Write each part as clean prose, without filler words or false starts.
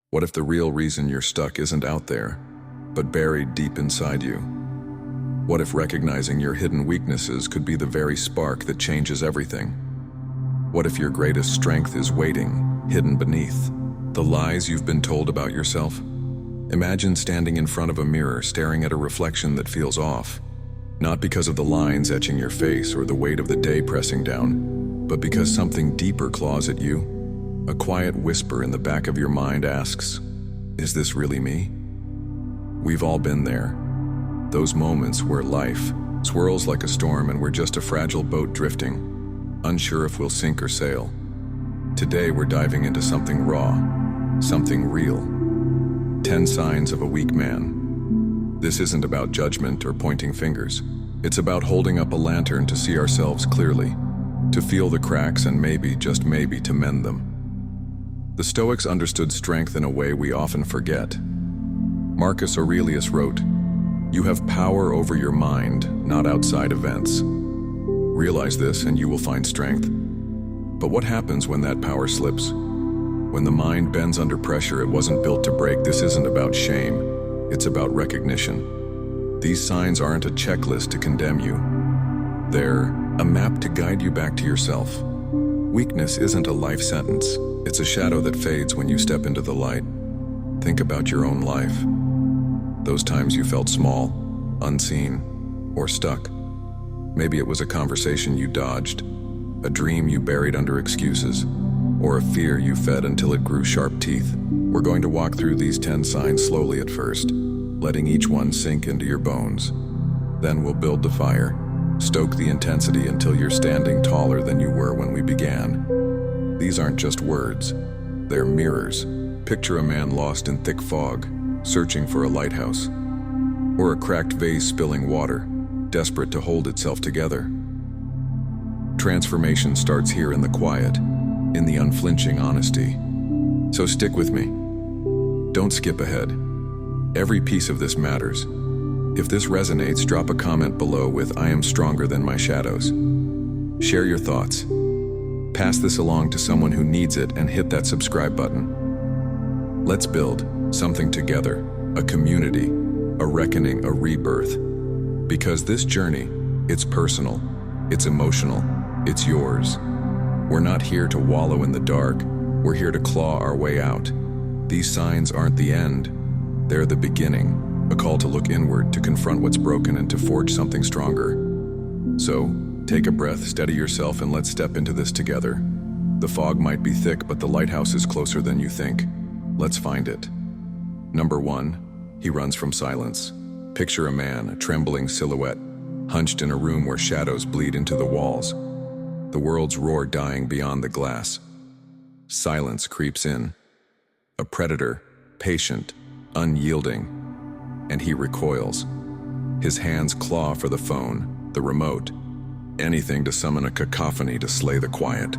What if the real reason you're stuck isn't out there, but buried deep inside you? What if recognizing your hidden weaknesses could be the very spark that changes everything? What if your greatest strength is waiting, hidden beneath the lies you've been told about yourself? Imagine standing in front of a mirror, staring at a reflection that feels off, not because of the lines etching your face or the weight of the day pressing down, but because something deeper claws at you. A quiet whisper in the back of your mind asks, "Is this really me?" We've all been there. Those moments where life swirls like a storm and we're just a fragile boat drifting, unsure if we'll sink or sail. Today we're diving into something raw, something real. 10 signs of a weak man. This isn't about judgment or pointing fingers. It's about holding up a lantern to see ourselves clearly, to feel the cracks and maybe, just maybe, to mend them. The Stoics understood strength in a way we often forget. Marcus Aurelius wrote, "You have power over your mind, not outside events. Realize this and you will find strength." But what happens when that power slips? When the mind bends under pressure it wasn't built to break? This isn't about shame, it's about recognition. These signs aren't a checklist to condemn you. They're a map to guide you back to yourself. Weakness isn't a life sentence. It's a shadow that fades when you step into the light. Think about your own life. Those times you felt small, unseen, or stuck. Maybe it was a conversation you dodged, a dream you buried under excuses, or a fear you fed until it grew sharp teeth. We're going to walk through these 10 signs slowly at first, letting each one sink into your bones. Then we'll build the fire, stoke the intensity until you're standing taller than you were when we began. These aren't just words, they're mirrors. Picture a man lost in thick fog, searching for a lighthouse, or a cracked vase spilling water, desperate to hold itself together. Transformation starts here in the quiet, in the unflinching honesty. So stick with me. Don't skip ahead. Every piece of this matters. If this resonates, drop a comment below with "I am stronger than my shadows." Share your thoughts. Pass this along to someone who needs it and hit that subscribe button. Let's build something together, a community, a reckoning, a rebirth. Because this journey, it's personal, it's emotional, it's yours. We're not here to wallow in the dark, we're here to claw our way out. These signs aren't the end, they're the beginning, a call to look inward, to confront what's broken and to forge something stronger. So, take a breath, steady yourself, and let's step into this together. The fog might be thick, but the lighthouse is closer than you think. Let's find it. Number 1, he runs from silence. Picture a man, a trembling silhouette, hunched in a room where shadows bleed into the walls. The world's roar dying beyond the glass. Silence creeps in. A predator, patient, unyielding, and he recoils. His hands claw for the phone, the remote, anything to summon a cacophony to slay the quiet.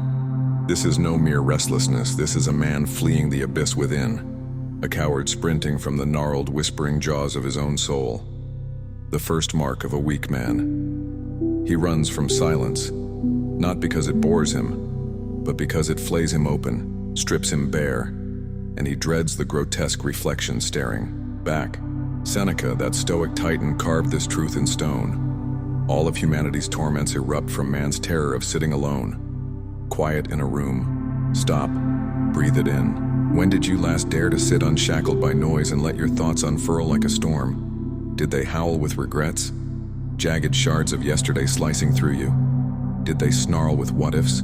This is no mere restlessness, this is a man fleeing the abyss within, a coward sprinting from the gnarled, whispering jaws of his own soul. The first mark of a weak man. He runs from silence, not because it bores him, but because it flays him open, strips him bare, and he dreads the grotesque reflection staring back. Seneca, that Stoic titan, carved this truth in stone. All of humanity's torments erupt from man's terror of sitting alone. Quiet in a room. Stop. Breathe it in. When did you last dare to sit unshackled by noise and let your thoughts unfurl like a storm? Did they howl with regrets? Jagged shards of yesterday slicing through you? Did they snarl with what-ifs?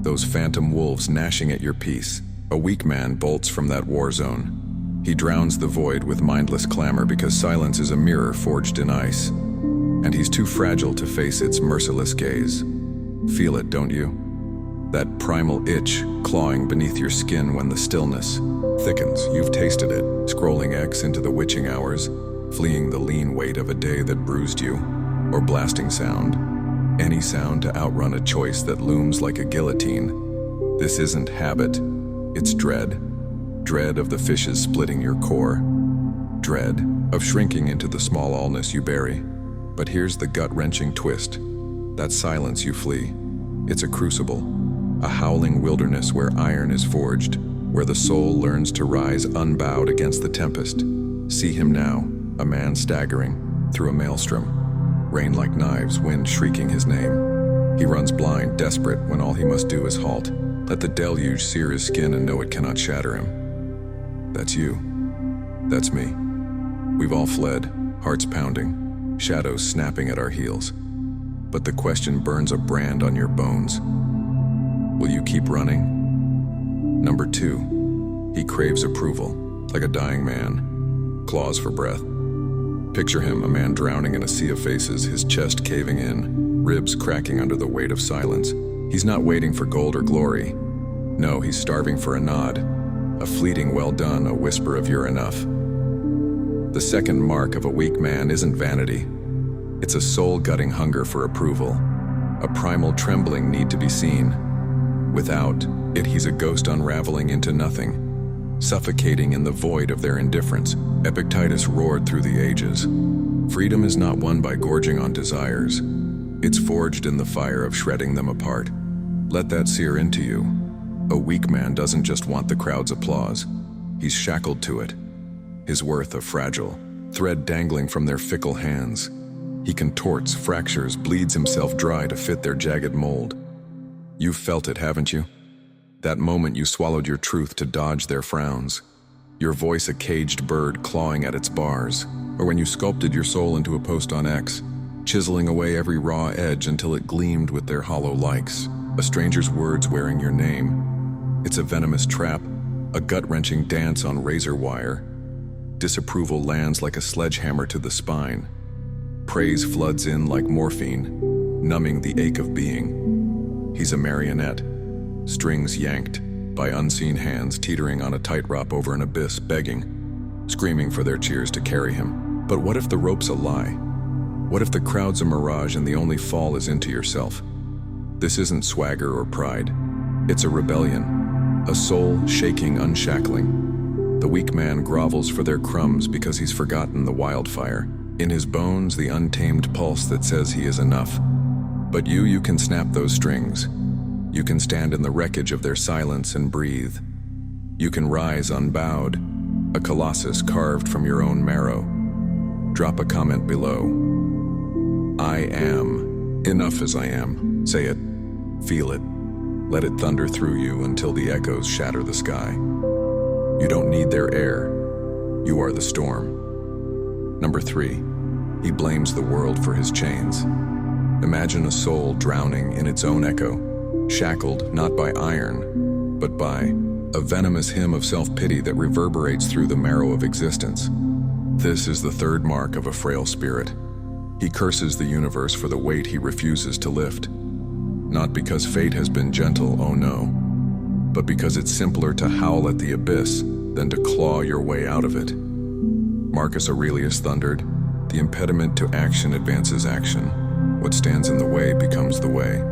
Those phantom wolves gnashing at your peace. A weak man bolts from that war zone. He drowns the void with mindless clamor because silence is a mirror forged in ice. And he's too fragile to face its merciless gaze. Feel it, don't you? That primal itch clawing beneath your skin when the stillness thickens. You've tasted it, scrolling X into the witching hours, fleeing the lean weight of a day that bruised you, or blasting sound. Any sound to outrun a choice that looms like a guillotine. This isn't habit, it's dread. Dread of the fishes splitting your core. Dread of shrinking into the small allness you bury. But here's the gut-wrenching twist. That silence you flee, it's a crucible, a howling wilderness where iron is forged. where the soul learns to rise unbowed against the tempest. See him now, a man staggering through a maelstrom, rain like knives, wind shrieking his name. He runs blind, desperate, when all he must do is halt. Let the deluge sear his skin and know it cannot shatter him. That's you. That's me. We've all fled, hearts pounding, shadows snapping at our heels. But the question burns a brand on your bones. Will you keep running? Number 2, he craves approval, like a dying man, claws for breath. Picture him, a man drowning in a sea of faces, his chest caving in, ribs cracking under the weight of silence. He's not waiting for gold or glory. No, he's starving for a nod, a fleeting well done, a whisper of you're enough. The second mark of a weak man isn't vanity. It's a soul-gutting hunger for approval, a primal trembling need to be seen. Without it, he's a ghost unraveling into nothing, suffocating in the void of their indifference. Epictetus roared through the ages. Freedom is not won by gorging on desires. It's forged in the fire of shredding them apart. Let that sear into you. A weak man doesn't just want the crowd's applause. He's shackled to it. His worth a fragile thread dangling from their fickle hands. He contorts, fractures, bleeds himself dry to fit their jagged mold. You've felt it, haven't you? That moment you swallowed your truth to dodge their frowns. Your voice a caged bird clawing at its bars. Or when you sculpted your soul into a post on X, chiseling away every raw edge until it gleamed with their hollow likes. A stranger's words wearing your name. It's a venomous trap, a gut-wrenching dance on razor wire. Disapproval lands like a sledgehammer to the spine. Praise floods in like morphine, numbing the ache of being. He's a marionette, strings yanked by unseen hands teetering on a tightrope over an abyss, begging, screaming for their cheers to carry him. But what if the rope's a lie? What if the crowd's a mirage and the only fall is into yourself? This isn't swagger or pride. It's a rebellion, a soul shaking, unshackling. The weak man grovels for their crumbs because he's forgotten the wildfire. In his bones, the untamed pulse that says he is enough. But you can snap those strings. You can stand in the wreckage of their silence and breathe. You can rise unbowed, a colossus carved from your own marrow. Drop a comment below. I am enough as I am. Say it, feel it, let it thunder through you until the echoes shatter the sky. You don't need their air. You are the storm. Number 3, he blames the world for his chains. Imagine a soul drowning in its own echo, shackled not by iron, but by a venomous hymn of self-pity that reverberates through the marrow of existence. This is the third mark of a frail spirit. He curses the universe for the weight he refuses to lift. Not because fate has been gentle, oh no, but because it's simpler to howl at the abyss than to claw your way out of it. Marcus Aurelius thundered, "The impediment to action advances action. What stands in the way becomes the way."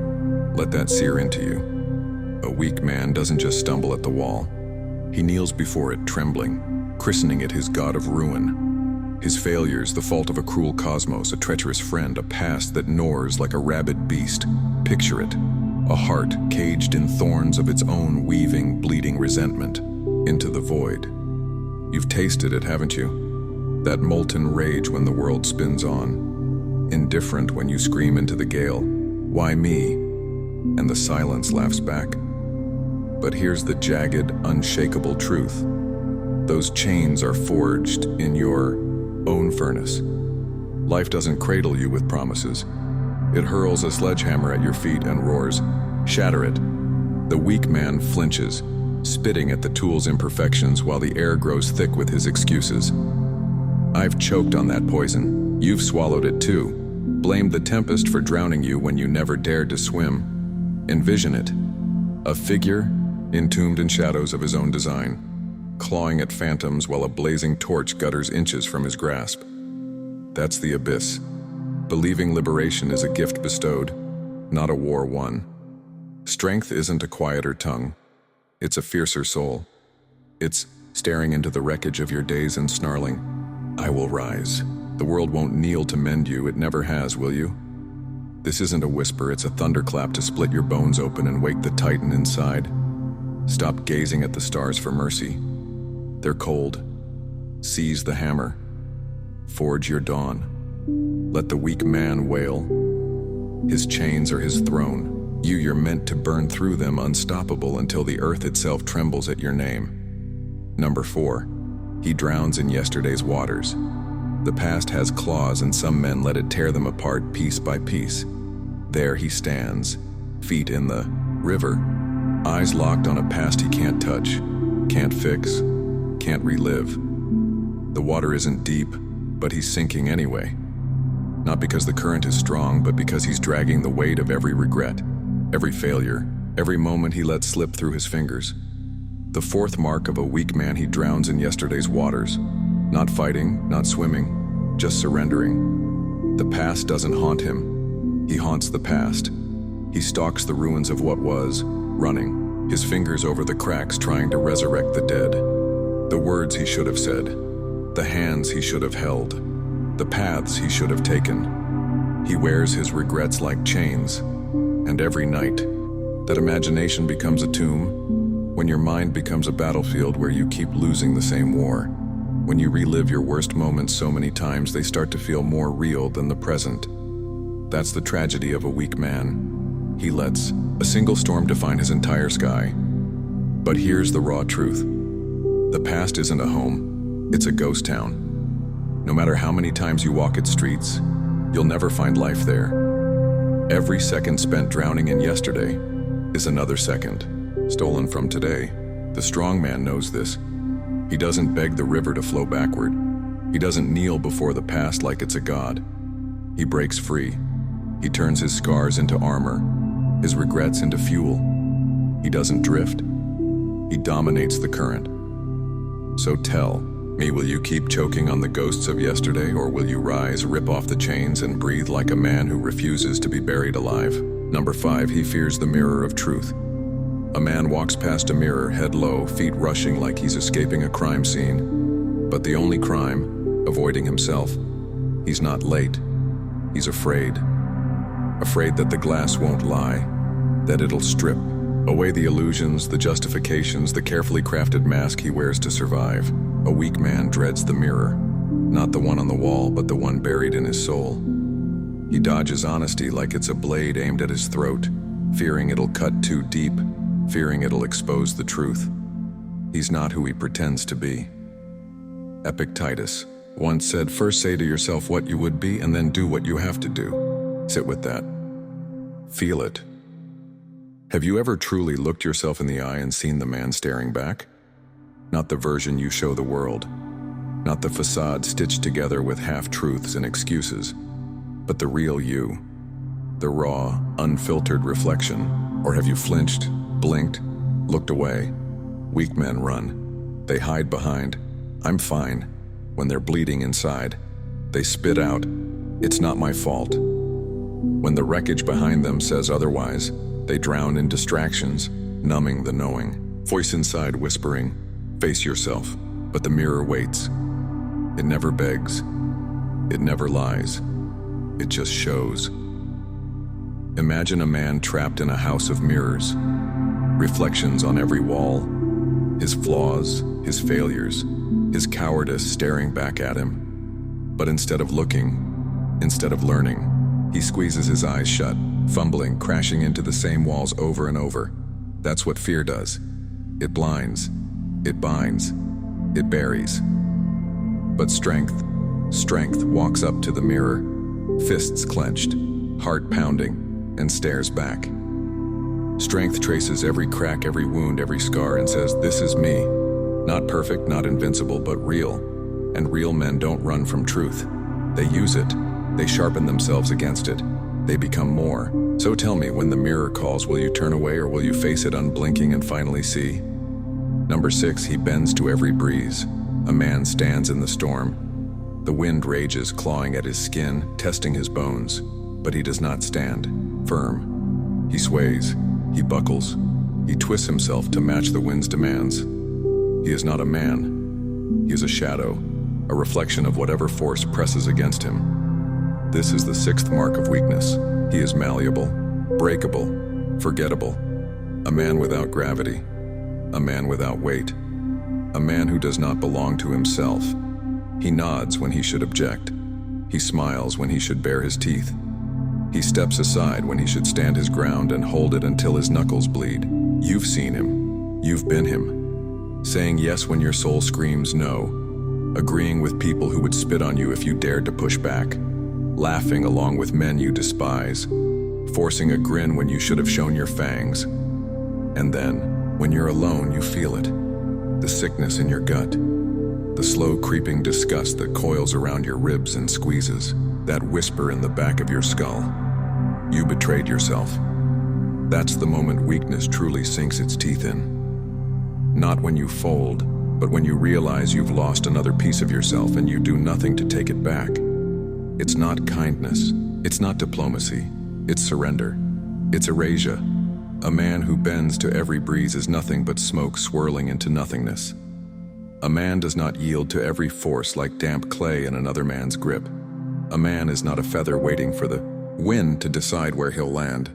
Let that sear into you. A weak man doesn't just stumble at the wall. He kneels before it trembling, christening it his god of ruin. His failures, the fault of a cruel cosmos, a treacherous friend, a past that gnors like a rabid beast. Picture it, a heart caged in thorns of its own weaving, bleeding resentment into the void. You've tasted it, haven't you? That molten rage when the world spins on. Indifferent when you scream into the gale, "Why me?" And the silence laughs back. But here's the jagged, unshakable truth. Those chains are forged in your own furnace. Life doesn't cradle you with promises. It hurls a sledgehammer at your feet and roars, "Shatter it." The weak man flinches, spitting at the tool's imperfections while the air grows thick with his excuses. I've choked on that poison. You've swallowed it too. Blamed the tempest for drowning you when you never dared to swim. Envision it. A figure, entombed in shadows of his own design, clawing at phantoms while a blazing torch gutters inches from his grasp. That's the abyss. Believing liberation is a gift bestowed, not a war won. Strength isn't a quieter tongue. It's a fiercer soul. It's staring into the wreckage of your days and snarling, "I will rise." The world won't kneel to mend you, it never has, will you? This isn't a whisper, it's a thunderclap to split your bones open and wake the titan inside. Stop gazing at the stars for mercy. They're cold. Seize the hammer. Forge your dawn. Let the weak man wail. His chains are his throne. You're meant to burn through them, unstoppable until the earth itself trembles at your name. Number 4, he drowns in yesterday's waters. The past has claws, and some men let it tear them apart piece by piece. There he stands, feet in the river, eyes locked on a past he can't touch, can't fix, can't relive. The water isn't deep, but he's sinking anyway. Not because the current is strong, but because he's dragging the weight of every regret, every failure, every moment he let slip through his fingers. The 4th mark of a weak man, he drowns in yesterday's waters. Not fighting, not swimming, just surrendering. The past doesn't haunt him. He haunts the past. He stalks the ruins of what was, running, his fingers over the cracks trying to resurrect the dead. The words he should have said, the hands he should have held, the paths he should have taken. He wears his regrets like chains, and every night, that imagination becomes a tomb, when your mind becomes a battlefield where you keep losing the same war. When you relive your worst moments so many times, they start to feel more real than the present. That's the tragedy of a weak man. He lets a single storm define his entire sky. But here's the raw truth. The past isn't a home, it's a ghost town. No matter how many times you walk its streets, you'll never find life there. Every second spent drowning in yesterday is another second stolen from today. The strong man knows this. He doesn't beg the river to flow backward. He doesn't kneel before the past like it's a god. He breaks free. He turns his scars into armor, his regrets into fuel. He doesn't drift. He dominates the current. So tell me, will you keep choking on the ghosts of yesterday, or will you rise, rip off the chains, and breathe like a man who refuses to be buried alive? Number 5, he fears the mirror of truth. A man walks past a mirror, head low, feet rushing like he's escaping a crime scene. But the only crime, avoiding himself. He's not late. He's afraid. Afraid that the glass won't lie, that it'll strip away the illusions, the justifications, the carefully crafted mask he wears to survive. A weak man dreads the mirror, not the one on the wall, but the one buried in his soul. He dodges honesty like it's a blade aimed at his throat, fearing it'll cut too deep, fearing it'll expose the truth. He's not who he pretends to be. Epictetus once said, first say to yourself what you would be, and then do what you have to do. Sit with that. Feel it. Have you ever truly looked yourself in the eye and seen the man staring back? Not the version you show the world, not the facade stitched together with half-truths and excuses, but the real you, the raw, unfiltered reflection. Or have you flinched, blinked, looked away? Weak men run. They hide behind, "I'm fine," when they're bleeding inside. They spit out, "It's not my fault." When the wreckage behind them says otherwise, they drown in distractions, numbing the knowing. Voice inside whispering, "Face yourself," but the mirror waits. It never begs. It never lies. It just shows. Imagine a man trapped in a house of mirrors, reflections on every wall, his flaws, his failures, his cowardice staring back at him. But instead of looking, instead of learning, he squeezes his eyes shut, fumbling, crashing into the same walls over and over. That's what fear does. It blinds, it binds, it buries. But strength walks up to the mirror, fists clenched, heart pounding, and stares back. Strength traces every crack, every wound, every scar, and says, "This is me." Not perfect, not invincible, but real. And real men don't run from truth. They use it. They sharpen themselves against it. They become more. So tell me, when the mirror calls, will you turn away, or will you face it unblinking and finally see? Number 6, he bends to every breeze. A man stands in the storm. The wind rages, clawing at his skin, testing his bones. But he does not stand firm. He sways. He buckles. He twists himself to match the wind's demands. He is not a man. He is a shadow, a reflection of whatever force presses against him. This is the 6th mark of weakness. He is malleable, breakable, forgettable, a man without gravity. a man without weight, a man who does not belong to himself. He nods when he should object. He smiles when he should bare his teeth. He steps aside when he should stand his ground and hold it until his knuckles bleed. You've seen him. You've been him. Saying yes when your soul screams no. Agreeing with people who would spit on you if you dared to push back. Laughing along with men you despise. Forcing a grin when you should have shown your fangs. And then, when you're alone, you feel it. The sickness in your gut. The slow creeping disgust that coils around your ribs and squeezes. That whisper in the back of your skull. You betrayed yourself. That's the moment weakness truly sinks its teeth in. Not when you fold, but when you realize you've lost another piece of yourself and you do nothing to take it back. It's not kindness. It's not diplomacy. It's surrender. It's erasure. A man who bends to every breeze is nothing but smoke swirling into nothingness. A man does not yield to every force like damp clay in another man's grip. A man is not a feather waiting for the wind to decide where he'll land.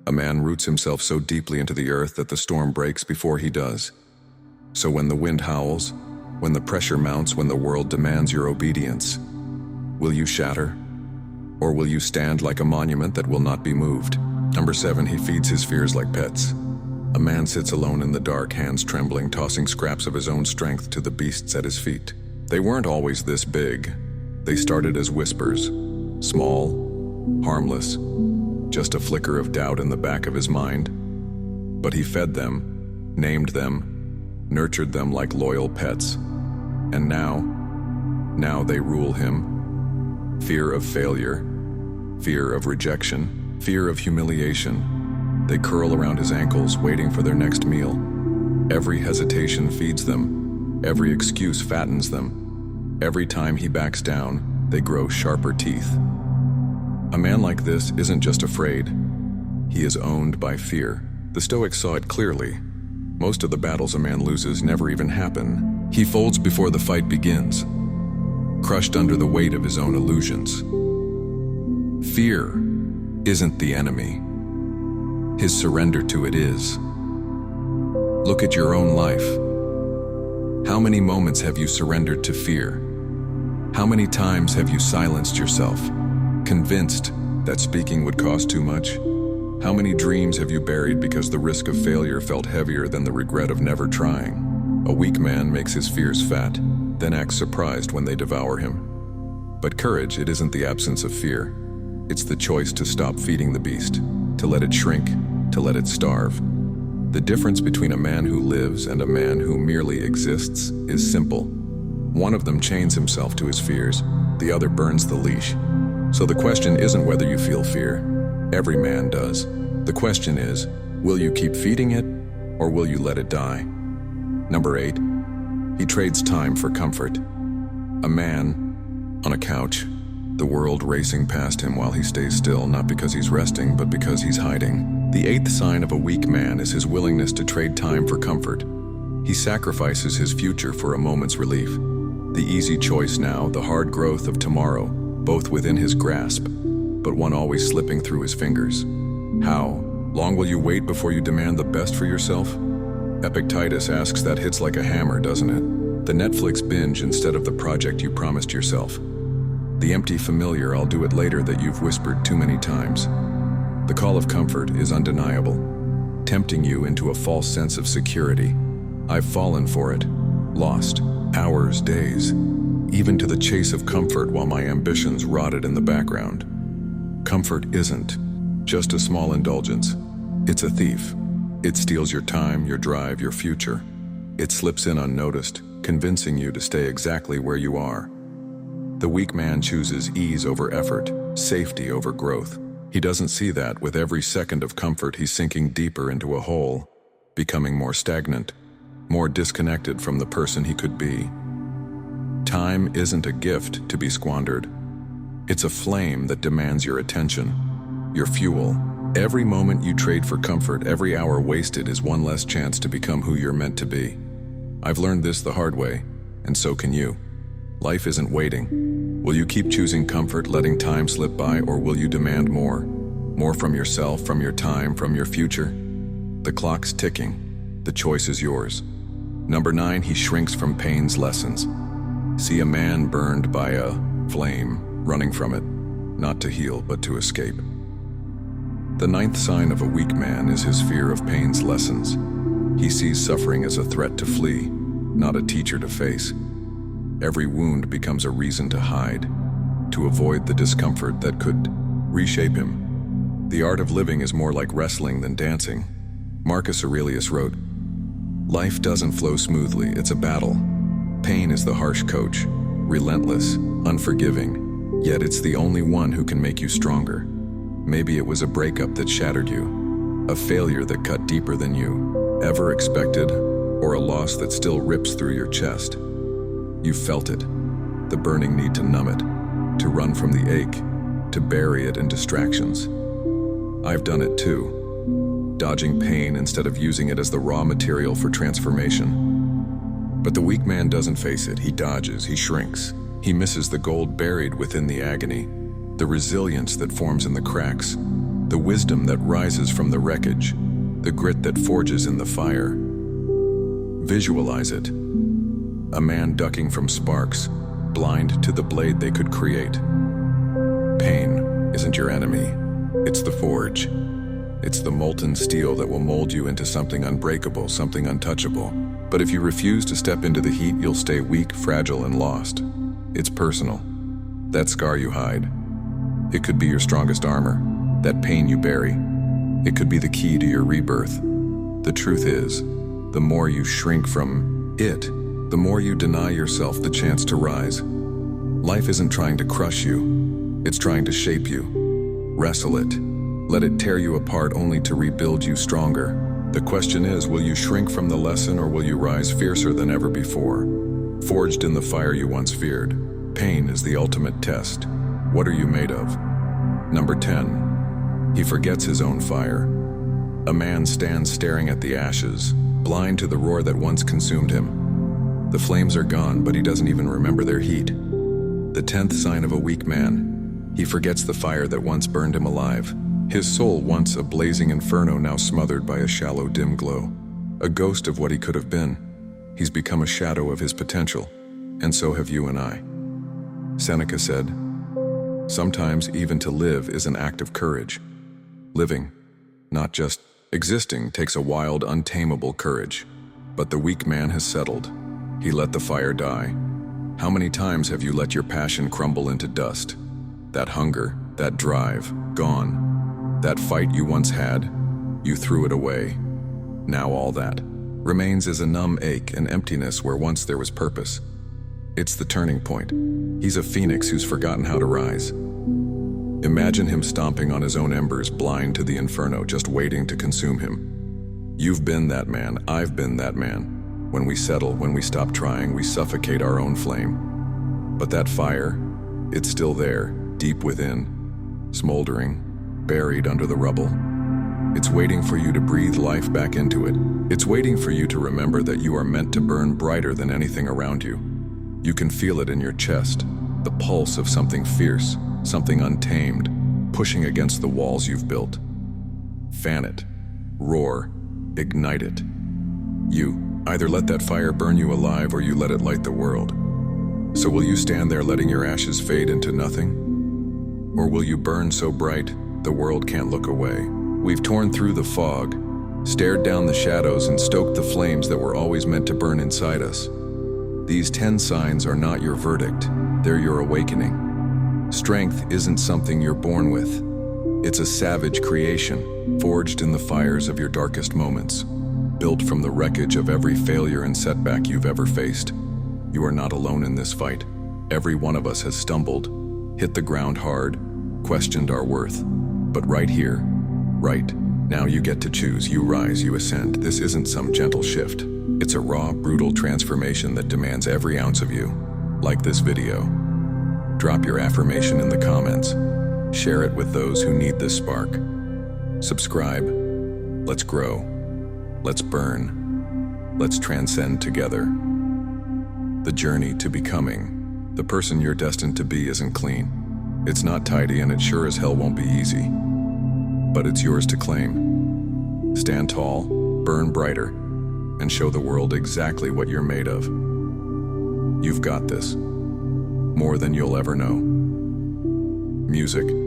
A man roots himself so deeply into the earth that the storm breaks before he does. So when the wind howls, when the pressure mounts, when the world demands your obedience, will you shatter? Or will you stand like a monument that will not be moved? Number 7, he feeds his fears like pets. A man sits alone in the dark, hands trembling, tossing scraps of his own strength to the beasts at his feet. They weren't always this big. They started as whispers, small, harmless, just a flicker of doubt in the back of his mind. But he fed them, named them, nurtured them like loyal pets. And now they rule him. Fear of failure, fear of rejection, fear of humiliation. They curl around his ankles, waiting for their next meal. Every hesitation feeds them. Every excuse fattens them. Every time he backs down, they grow sharper teeth. A man like this isn't just afraid. He is owned by fear. The Stoics saw it clearly. Most of the battles a man loses never even happen. He folds before the fight begins, crushed under the weight of his own illusions. Fear isn't the enemy. His surrender to it is. Look at your own life. How many moments have you surrendered to fear? How many times have you silenced yourself, convinced that speaking would cost too much? How many dreams have you buried because the risk of failure felt heavier than the regret of never trying? A weak man makes his fears fat, then acts surprised when they devour him. But courage, it isn't the absence of fear. It's the choice to stop feeding the beast, to let it shrink, to let it starve. The difference between a man who lives and a man who merely exists is simple. One of them chains himself to his fears, the other burns the leash. So the question isn't whether you feel fear. Every man does. The question is, will you keep feeding it, or will you let it die? Number 8, he trades time for comfort. A man on a couch, the world racing past him while he stays still, not because he's resting, but because he's hiding. The 8th sign of a weak man is his willingness to trade time for comfort. He sacrifices his future for a moment's relief. The easy choice now, the hard growth of tomorrow, both within his grasp, but one always slipping through his fingers. How long will you wait before you demand the best for yourself? Epictetus asks. That hits like a hammer, doesn't it? The Netflix binge instead of the project you promised yourself. The empty familiar "I'll do it later" that you've whispered too many times. The call of comfort is undeniable, tempting you into a false sense of security. I've fallen for it, lost hours, days, even to the chase of comfort while my ambitions rotted in the background. Comfort isn't just a small indulgence. It's a thief. It steals your time, your drive, your future. It slips in unnoticed, convincing you to stay exactly where you are. The weak man chooses ease over effort, safety over growth. He doesn't see that with every second of comfort he's sinking deeper into a hole, becoming more stagnant, more disconnected from the person he could be. Time isn't a gift to be squandered. It's a flame that demands your attention, your fuel. Every moment you trade for comfort, every hour wasted is one less chance to become who you're meant to be. I've learned this the hard way, and so can you. Life isn't waiting. Will you keep choosing comfort, letting time slip by, or will you demand more? More from yourself, from your time, from your future? The clock's ticking. The choice is yours. Number 9, he shrinks from pain's lessons. See a man burned by a flame, running from it, not to heal, but to escape. The 9th sign of a weak man is his fear of pain's lessons. He sees suffering as a threat to flee, not a teacher to face. Every wound becomes a reason to hide, to avoid the discomfort that could reshape him. The art of living is more like wrestling than dancing. Marcus Aurelius wrote, "Life doesn't flow smoothly, it's a battle. Pain is the harsh coach, relentless, unforgiving, yet it's the only one who can make you stronger. Maybe it was a breakup that shattered you, a failure that cut deeper than you ever expected, or a loss that still rips through your chest. You felt it, the burning need to numb it, to run from the ache, to bury it in distractions. I've done it too, dodging pain instead of using it as the raw material for transformation. But the weak man doesn't face it, he dodges, he shrinks. He misses the gold buried within the agony, the resilience that forms in the cracks, the wisdom that rises from the wreckage, the grit that forges in the fire. Visualize it. A man ducking from sparks, blind to the blade they could create. Pain isn't your enemy. It's the forge. It's the molten steel that will mold you into something unbreakable, something untouchable. But if you refuse to step into the heat, you'll stay weak, fragile, and lost. It's personal. That scar you hide. It could be your strongest armor. That pain you bury. It could be the key to your rebirth. The truth is, the more you shrink from it, the more you deny yourself the chance to rise. Life isn't trying to crush you. It's trying to shape you. Wrestle it. Let it tear you apart only to rebuild you stronger. The question is, will you shrink from the lesson or will you rise fiercer than ever before? Forged in the fire you once feared. Pain is the ultimate test. What are you made of? Number 10. He forgets his own fire. A man stands staring at the ashes, blind to the roar that once consumed him. The flames are gone, but he doesn't even remember their heat. The 10th sign of a weak man. He forgets the fire that once burned him alive. His soul, once a blazing inferno, now smothered by a shallow, dim glow. A ghost of what he could have been. He's become a shadow of his potential, and so have you and I. Seneca said, "Sometimes even to live is an act of courage." Living, not just existing, takes a wild, untamable courage. But the weak man has settled. He let the fire die. How many times have you let your passion crumble into dust? That hunger, that drive, gone. That fight you once had, you threw it away. Now all that remains is a numb ache, an emptiness where once there was purpose. It's the turning point. He's a phoenix who's forgotten how to rise. Imagine him stomping on his own embers, blind to the inferno, just waiting to consume him. You've been that man, I've been that man. When we settle, when we stop trying, we suffocate our own flame. But that fire, it's still there, deep within, smoldering, buried under the rubble. It's waiting for you to breathe life back into it. It's waiting for you to remember that you are meant to burn brighter than anything around you. You can feel it in your chest, the pulse of something fierce, something untamed, pushing against the walls you've built. Fan it, roar, ignite it. You either let that fire burn you alive or you let it light the world. So will you stand there letting your ashes fade into nothing? Or will you burn so bright the world can't look away? We've torn through the fog, stared down the shadows, and stoked the flames that were always meant to burn inside us. These 10 signs are not your verdict, they're your awakening. Strength isn't something you're born with. It's a savage creation, forged in the fires of your darkest moments, built from the wreckage of every failure and setback you've ever faced. You are not alone in this fight. Every one of us has stumbled, hit the ground hard, questioned our worth. But right here, right now, you get to choose. You rise, you ascend. This isn't some gentle shift. It's a raw, brutal transformation that demands every ounce of you. Like this video. Drop your affirmation in the comments. Share it with those who need this spark. Subscribe. Let's grow. Let's burn. Let's transcend together. The journey to becoming the person you're destined to be isn't clean. It's not tidy, and it sure as hell won't be easy. But it's yours to claim. Stand tall, burn brighter, and show the world exactly what you're made of. You've got this. More than you'll ever know. Music.